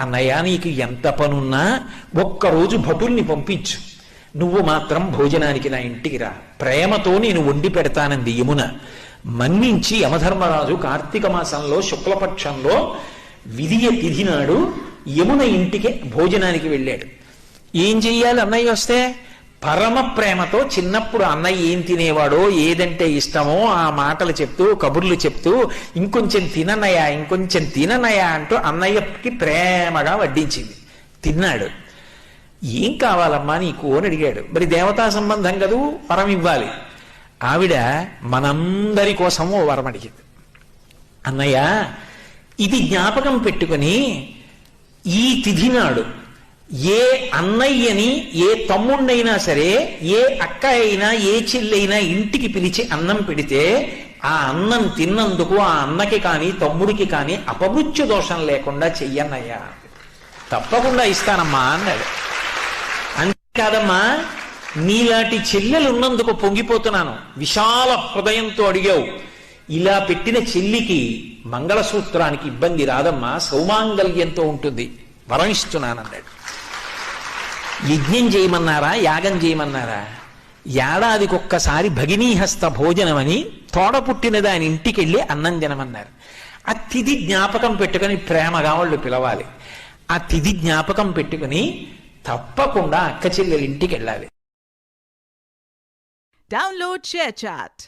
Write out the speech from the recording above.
అన్నయ్య నీకు ఎంత పనున్నా ఒక్కరోజు భటుల్ని పంపించు, నువ్వు మాత్రం భోజనానికి నా ఇంటికి రా, ప్రేమతో నేను వండి పెడతానంది యమున. మన్నించి యమధర్మరాజు కార్తీక మాసంలో శుక్లపక్షంలో విధియ తిథి నాడు యమున ఇంటికి భోజనానికి వెళ్ళాడు. ఏం చెయ్యాలి అన్నయ్య వస్తే? పరమ ప్రేమతో చిన్నప్పుడు అన్నయ్య ఏం తినేవాడో, ఏదంటే ఇష్టమో ఆ మాటలు చెప్తూ కబుర్లు చెప్తూ ఇంకొంచెం తిననయా ఇంకొంచెం తిననయా అంటూ అన్నయ్యకి ప్రేమగా వడ్డించింది. తిన్నాడు. ఏం కావాలమ్మా నీకు అని అడిగాడు. మరి దేవతా సంబంధం కదూ, వరం ఇవ్వాలి. ఆవిడ మనందరి కోసము వరం అడిగింది. అన్నయ్య ఇది జ్ఞాపకం పెట్టుకుని ఈ తిథి నాడు ఏ అన్నయ్యని ఏ తమ్ముణ్ణైనా సరే, ఏ అక్క అయినా ఏ చెల్లైనా ఇంటికి పిలిచి అన్నం పెడితే ఆ అన్నం తిన్నందుకు ఆ అన్నకి కానీ తమ్ముడికి కానీ అపమృత్యు దోషం లేకుండా చెయ్యన్నయ్యా. తప్పకుండా ఇస్తానమ్మా అన్నాడు. అంతేకాదమ్మా, నీలాంటి చెల్లెలు ఉన్నందుకు పొంగిపోతున్నాను, విశాల హృదయంతో అడిగావు. ఇలా పెట్టిన చెల్లికి మంగళసూత్రానికి ఇబ్బంది రాదమ్మా, సౌమాంగల్యంతో ఉంటుంది, వరం ఇస్తున్నానన్నాడు. యజ్ఞం చేయమన్నారా యాగం చేయమన్నారా? ఏడాదికొక్కసారి భగినీహస్త భోజనం అని తోడ పుట్టిన దాని ఇంటికి వెళ్ళి అన్నం తినమన్నారు. ఆ తిథి జ్ఞాపకం పెట్టుకుని ప్రేమగా వాళ్ళు పిలవాలి. ఆ తిథి జ్ఞాపకం పెట్టుకుని తప్పకుండా అక్క చెల్లెల ఇంటికి వెళ్ళాలి. Download ShareChat.